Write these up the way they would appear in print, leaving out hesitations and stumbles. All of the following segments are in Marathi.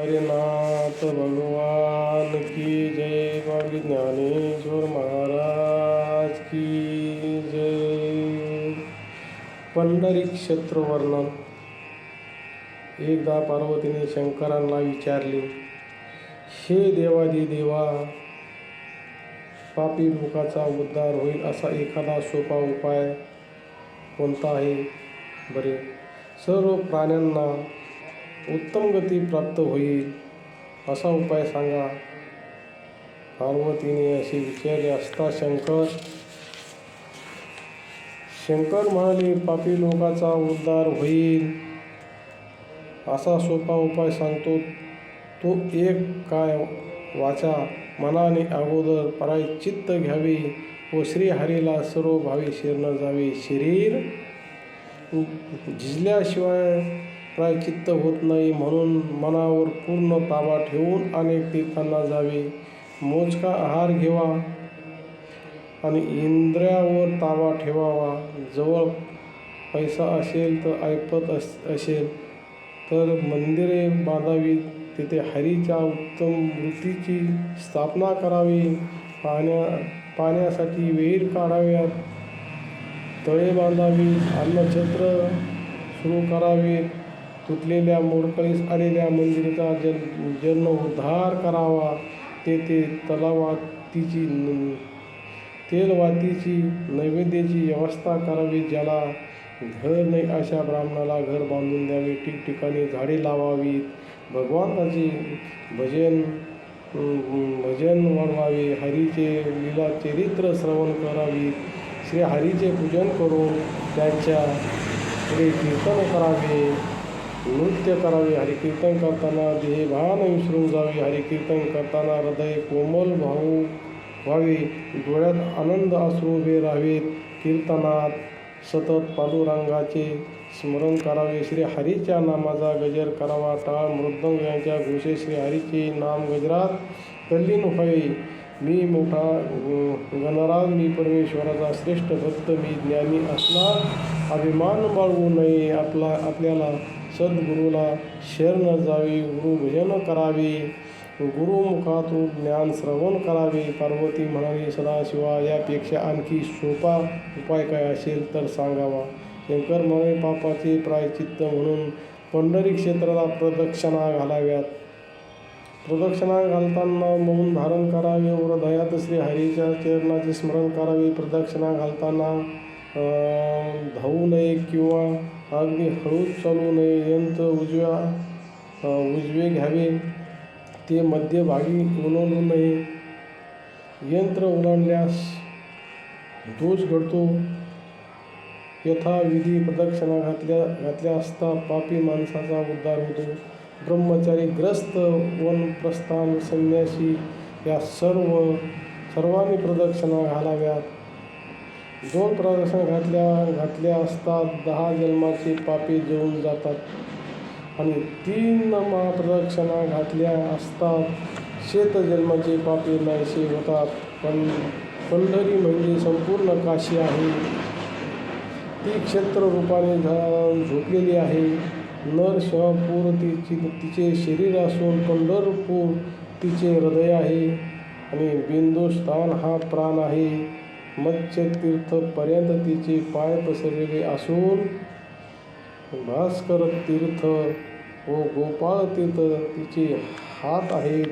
पंढरीनाथ भगवान की जय. माऊली ज्ञानेश्वर महाराज की जय. पंढरी क्षेत्र वर्णन. एकदा पार्वतीने शंकरांना विचारले, हे देवादी देवा, पापी लोकांचा उद्धार होईल असा एखादा सोपा उपाय कोणता आहे बरे? सर्व प्राण्यांना उत्तम गती प्राप्त होईल असा उपाय सांगा. पार्वतीने असे विचारले असता शंकर म्हणाले, पापी लोकांचा उद्धार होईल असा सोपा उपाय सांगतो तो एक काय वाचा. मनाने अगोदर प्रायश्चित्त घ्यावे व श्रीहरीला सर्व भावी शरण जावे. शरीर झिजल्याशिवाय प्रायश्चित्त होत नाही, म्हणून मनावर पूर्ण ताबा ठेवून अनेक तीर्थांना जावे. मोजका आहार घ्यावा आणि इंद्रियावर ताबा ठेवावा. जवळ पैसा असेल तर ऐपत असेल तर मंदिरे बांधावीत, तेथे हरीच्या उत्तम मूर्तीची स्थापना करावी. पाण्यासाठी विहीर काढाव्यात, तळे बांधावीत, अन्नछत्र सुरू करावेत. तुटलेल्या मोडकळीस आलेल्या मंदिराचा जीर्णोद्धार करावा. तेथे तेलवातीची नैवेद्याची व्यवस्था करावी. ज्याला घर नाही अशा ब्राह्मणाला घर बांधून द्यावे. ठिकठिकाणी झाडे लावावीत. भगवंताचे भजन वाढवावे. हरीचे लीला चरित्र श्रवण करावीत. श्रीहरीचे पूजन करून त्यांच्या पुढे कीर्तन करावे, नृत्य करावे. हरिकीर्तन करताना देहभान विसरून जावे. हरिकीर्तन करताना हृदय कोमल व्हावे. डोळ्यात आनंद अश्रू उभे राहावेत. कीर्तनात सतत पांडुरंगाचे स्मरण करावे. श्रीहरीच्या नामाचा गजर करावा. टाळ मृदंग यांच्या घोषे श्रीहरीचे नाम गजरात तल्लीन व्हावे. मी मोठा गणराज, मी परमेश्वराचा श्रेष्ठ भक्त, मी ज्ञानी असणार अभिमान बाळगू नये. आपल्याला सद्गुरूला शरण जावे. गुरुभजन करावे. गुरुमुखातून ज्ञान श्रवण करावे. पार्वती म्हणाली, सदाशिवा, यापेक्षा आणखी सोपा उपाय काय असेल तर सांगावा. शंकर म्हणाले, पापाचे प्रायश्चित्त म्हणून पंढरी क्षेत्राला प्रदक्षिणा घालाव्यात. प्रदक्षिणा घालताना मौन धारण करावे. हृदयात श्रीहरीच्या चरणाचे स्मरण करावे. प्रदक्षिणा घालताना धावू नये किंवा अगदी हळूच चालू नये. यंत्र उजवे घ्यावे, ते मध्यभागी ओलांडू नये. यंत्र ओलांडल्यास दोष घडतो. यथाविधी प्रदक्षिणा घातल्या असता पापी माणसाचा उद्धार होतो. ब्रह्मचारी, ग्रस्त, वनप्रस्थान, संन्यासी या सर्वांनी प्रदक्षिणा घालाव्यात. 2 प्रदक्षिणा घातल्या असता 10 जन्माचे पापे जळून जातात आणि 3 महाप्रदक्षिणा घातल्या असतात शेतजन्माचे पापे नाहीसे होतात. पण पंढरी म्हणजे संपूर्ण काशी आहे. ती क्षेत्र रूपाने झोपलेली आहे. नरसिंहपूर तिचे शरीर असून पंढरपूर तिचे हृदय आहे आणि बिंदुस्थान हा प्राण आहे. मत्स्यतीर्थपर्यंत तिचे पाय पसरलेले असून भास्कर तीर्थ व गोपाळ तीर्थ तिचे हात आहेत.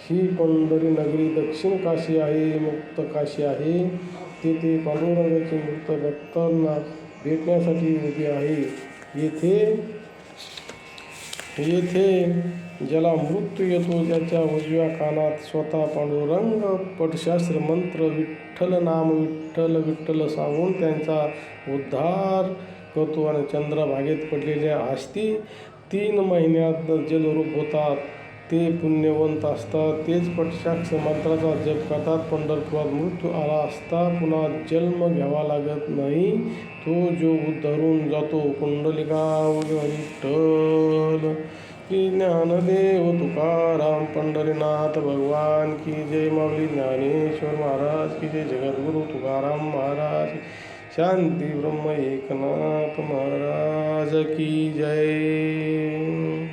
ही पंढरी नगरी दक्षिण काशी आहे, मुक्त काशी आहे. तेथे पांडुरंगाची मूर्त भक्तांना भेटण्यासाठी उभी आहे. येथे ज्याला मृत्यू येतो त्याच्या उजव्या कानात स्वतः पांडुरंग पटशास्त्र मंत्र विठ्ठल नाम विठ्ठल विठ्ठल सांगून त्यांचा उद्धार करतो आणि चंद्रभागेत पडलेल्या हस्ती 3 महिन्यात जलरूप होतात. ते पुण्यवंत असतात. तेच पटशास्त्र मंत्राचा जप करतात. पंढरपुरात मृत्यू आला असता पुन्हा जन्म घ्यावा लागत नाही. तो जो उद्धारून जातो. पुंडलिका विठ्ठल की ज्ञानदेव तुकाराम. पंढरीनाथ भगवान की जय. माऊली ज्ञानेश्वर महाराज की जय. जगद्गुरु तुकाराम महाराज. शांती ब्रह्म एकनाथ महाराज की जय.